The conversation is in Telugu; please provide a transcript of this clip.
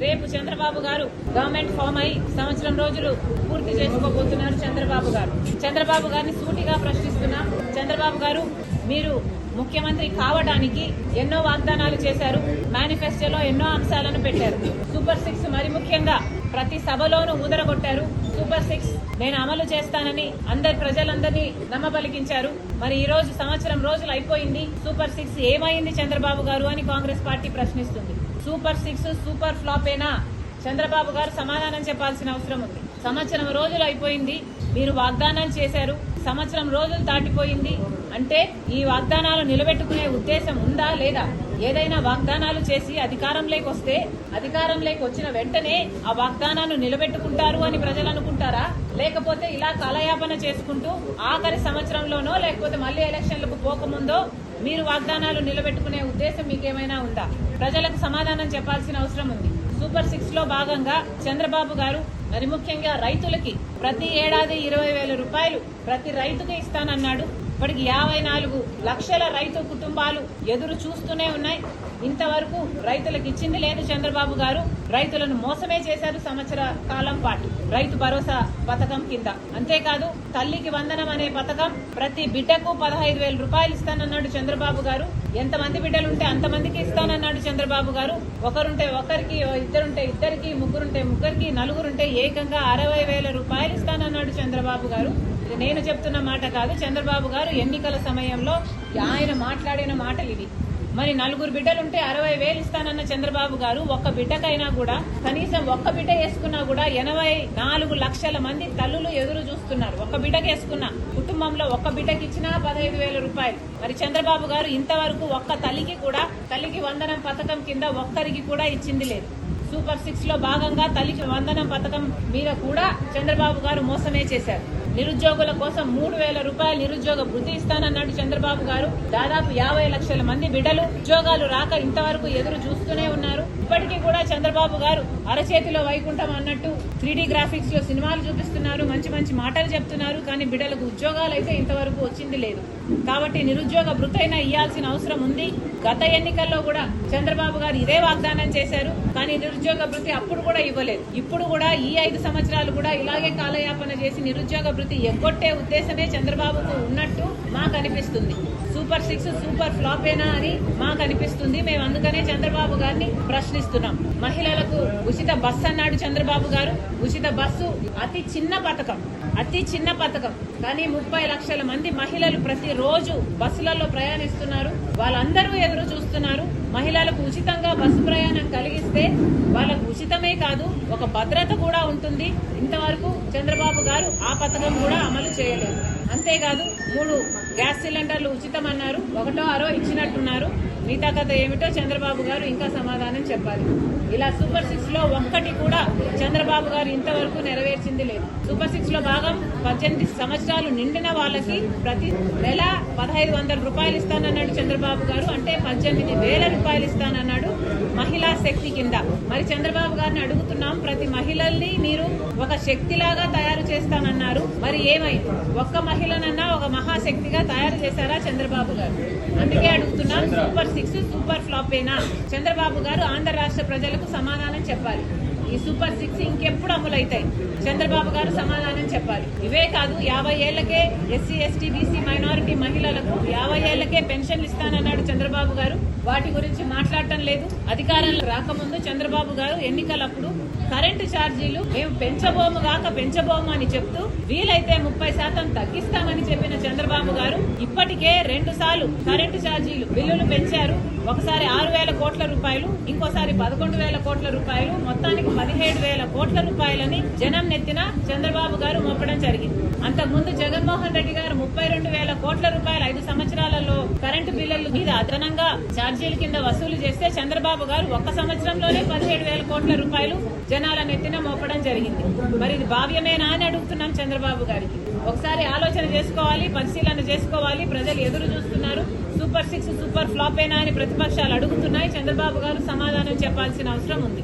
రేపు చంద్రబాబు గారు గవర్నమెంట్ ఫామ్ అయి సంవత్సరం రోజులు పూర్తి చేసుకోబోతున్నారు. చంద్రబాబు గారిని సూటిగా ప్రశ్నిస్తున్నాం. చంద్రబాబు గారు, మీరు ముఖ్యమంత్రి కావడానికి ఎన్నో వాగ్దానాలు చేశారు. మేనిఫెస్టోలో ఎన్నో అంశాలను పెట్టారు. సూపర్ 6 మరి ముఖ్యంగా ప్రతి సభలోనూ ఊదరగొట్టారు. సూపర్ 6 నేను అమలు చేస్తానని ప్రజలందరినీ నమ్మబలికించారు. మరి ఈ రోజు సంవత్సరం రోజులు అయిపోయింది. సూపర్ 6 ఏమైంది చంద్రబాబు గారు అని కాంగ్రెస్ పార్టీ ప్రశ్నిస్తుంది. సూపర్ 6 సూపర్ ఫ్లాపేనా? చంద్రబాబు గారు సమాధానం చెప్పాల్సిన అవసరం ఉంది. సంవత్సరం రోజులు అయిపోయింది. మీరు వాగ్దానం చేశారు. సంవత్సరం రోజులు దాటిపోయింది. అంటే ఈ వాగ్దానాలు నిలబెట్టుకునే ఉద్దేశం ఉందా లేదా? ఏదైనా వాగ్దానాలు చేసి అధికారంలోకి వచ్చిన వెంటనే ఆ వాగ్దానాన్ని నిలబెట్టుకుంటారు అని ప్రజలు అనుకుంటారా? లేకపోతే ఇలా కాలయాపన చేసుకుంటూ ఆఖరి సంవత్సరంలోనో లేకపోతే మళ్లీ ఎలక్షన్లకు పోకముందో మీరు వాగ్దానాలు నిలబెట్టుకునే ఉద్దేశం మీకేమైనా ఉందా? ప్రజలకు సమాధానం చెప్పాల్సిన అవసరం ఉంది. సూపర్ 6 లో భాగంగా చంద్రబాబు గారు మరి ముఖ్యంగా రైతులకి ప్రతి ఏడాది 20,000 రూపాయలు ప్రతి రైతుకి ఇస్తానన్నాడు. ఇప్పటికి 54 లక్షల రైతు కుటుంబాలు ఎదురు చూస్తూనే ఉన్నాయి. ఇంతవరకు రైతులకు ఇచ్చింది లేదు చంద్రబాబు గారు. రైతులను మోసమే చేశారు సంవత్సర కాలం పాటు రైతు భరోసా పథకం కింద. అంతేకాదు తల్లికి వందనం అనే పథకం ప్రతి బిడ్డకు 15,000 రూపాయలు ఇస్తానన్నాడు చంద్రబాబు గారు. ఎంతమంది బిడ్డలుంటే అంతమందికి ఇస్తానన్నాడు చంద్రబాబు గారు. ఒకరుంటే ఒకరికి, ఇద్దరుంటే ఇద్దరికి, ముగ్గురుంటే ముగ్గురికి, నలుగురుంటే ఏకంగా 60,000 రూపాయలు ఇస్తానన్నాడు చంద్రబాబు గారు. ఇది నేను చెప్తున్న మాట కాదు. చంద్రబాబు గారు ఎన్నికల సమయంలో ఆయన మాట్లాడిన మాటలు ఇవి. మరి 4 బిడ్డలుంటే 60,000 ఇస్తానన్న చంద్రబాబు గారు ఒక్క బిడ్డకైనా కూడా కనీసం ఒక్క బిడ్డ వేసుకున్నా కూడా 84 లక్షల మంది తల్లులు ఎదురు చూస్తున్నారు. ఒక్క బిడ్డకి వేసుకున్న కుటుంబంలో ఒక్క బిడ్డకి ఇచ్చినా 15,000 రూపాయలు. మరి చంద్రబాబు గారు ఇంతవరకు ఒక్క తల్లికి వందనం పథకం కింద ఒక్కరికి కూడా ఇచ్చింది లేదు. సూపర్ 6 లో భాగంగా తల్లికి వందనం పథకం మీద కూడా చంద్రబాబు గారు మోసమే చేశారు. నిరుద్యోగుల కోసం 3,000 రూపాయలు నిరుద్యోగ వృత్తి ఇస్తానన్నాడు చంద్రబాబు గారు. దాదాపు 50 లక్షల మంది బిడ్డలు ఉద్యోగాలు రాక ఇంతవరకు ఎదురు చూస్తూనే ఉన్నారు. ఇప్పటికీ కూడా చంద్రబాబు గారు అరచేతిలో వైకుంఠం అన్నట్టు 3D గ్రాఫిక్స్ లో సినిమాలు చూపిస్తున్నారు, మంచి మంచి మాటలు చెప్తున్నారు. కానీ బిడ్డలకు ఉద్యోగాలు అయితే ఇంతవరకు వచ్చింది లేదు. కాబట్టి నిరుద్యోగ వృత్తి అయినా ఇయ్యాల్సిన అవసరం ఉంది. గత ఎన్నికల్లో కూడా చంద్రబాబు గారు ఇదే వాగ్దానం చేశారు. కానీ నిరుద్యోగ వృత్తి అప్పుడు కూడా ఇవ్వలేదు. ఇప్పుడు కూడా ఈ 5 సంవత్సరాలు కూడా ఇలాగే కాలయాపన చేసి నిరుద్యోగ వృత్తి ఎగ్గొట్టే ఉద్దేశమే చంద్రబాబుకు ఉన్నట్టు మాకు అనిపిస్తుంది. సూపర్ 6 సూపర్ ఫ్లాపేనా అని మాకు అనిపిస్తుంది. మేము అందుకనే చంద్రబాబు గారిని ప్రశ్నిస్తున్నాం. మహిళలకు ఉచిత బస్సు అన్నాడు చంద్రబాబు గారు. ఉచిత బస్సు అతి చిన్న పథకం కానీ 30 లక్షల మంది మహిళలు ప్రతిరోజు బస్సులలో ప్రయాణిస్తున్నారు. వాళ్ళందరూ ఎదురు చూస్తున్నారు. మహిళలకు ఉచితంగా బస్సు ప్రయాణం కలిగిస్తే వాళ్ళకు ఉచితమే కాదు, ఒక భద్రత కూడా ఉంటుంది. ఇంతవరకు చంద్రబాబు గారు ఆ పథకం కూడా అమలు చేయలేదు. అంతేకాదు 3 గ్యాస్ సిలిండర్లు ఉచితం అన్నారు. 1ో 6 ఇచ్చినట్టున్నారు. మిగతా కథ ఏమిటో చంద్రబాబు గారు ఇంకా సమాధానం చెప్పాలి. ఇలా సూపర్ 6 లో ఒక్కటి కూడా చంద్రబాబు గారు ఇంతవరకు నెరవేర్చింది లేదు. సూపర్ 6 లో భాగం 18 సంవత్సరాలు నిండిన వాళ్ళకి ప్రతి నెల 1,500 రూపాయలు ఇస్తానన్నాడు చంద్రబాబు గారు. అంటే 18,000 రూపాయలు ఇస్తానన్నాడు మహిళా శక్తి కింద. మరి చంద్రబాబు గారిని అడుగుతున్నాం, ప్రతి మహిళల్ని మీరు ఒక శక్తిలాగా తయారు చేస్తానన్నారు. మరి ఏమైంది? ఒక్క మహిళనన్నా ఒక మహాశక్తిగా తయారు చేశారా చంద్రబాబు గారు? అందుకే అడుగుతున్నాం, సూపర్ 6 సూపర్ ఫ్లాపేనా? చంద్రబాబు గారు ఆంధ్ర రాష్ట్ర ప్రజలకు సమాధానం చెప్పాలి. ఈ సూపర్ 6 ఇంకెప్పుడు అమలవుతాయి? చంద్రబాబు గారు సమాధానం చెప్పాలి. ఇవే కాదు, 50 ఏళ్లకే ఎస్సీ ఎస్టీ బీసీ మైనారిటీ మహిళలకు 50 ఏళ్లకే పెన్షన్లు ఇస్తానన్నాడు చంద్రబాబు గారు. వాటి గురించి మాట్లాడటం లేదు. అధికారంలో రాకముందు చంద్రబాబు గారు ఎన్నికలప్పుడు కరెంటు ఛార్జీలు మేము పెంచబోము అని చెప్తూ వీలైతే 30% తగ్గిస్తామని చెప్పిన చంద్రబాబు గారు ఇప్పటికే 2 సార్లు కరెంటు ఛార్జీలు బిల్లులు పెంచారు. ఒకసారి 6,000 కోట్ల రూపాయలు, ఇంకోసారి 11,000 కోట్ల రూపాయలు, మొత్తానికి 17,000 కోట్ల రూపాయలని జనం నెత్తిన చంద్రబాబు గారు మోపడం జరిగింది. అంతకుముందు జగన్మోహన్ రెడ్డి గారు 32,000 కోట్ల రూపాయలు 5 సంవత్సరాలలో కరెంటు బిల్లుల మీద అదనంగా ఛార్జీల కింద వసూలు చేస్తే చంద్రబాబు గారు ఒక్క సంవత్సరంలోనే 17,000 కోట్ల రూపాయలు జనాల నెత్తిన మోపడం జరిగింది. మరి ఇది భావ్యమేనా అని అడుగుతున్నాం చంద్రబాబు గారికి. ఒకసారి ఆలోచన చేసుకోవాలి, పరిశీలన చేసుకోవాలి. ప్రజలు ఎదురు చూస్తున్నారు. సూపర్ 6 సూపర్ ఫ్లాపేనా అని ప్రతిపక్షాలు అడుగుతున్నాయి. చంద్రబాబు గారు సమాధానం చెప్పాల్సిన అవసరం ఉంది.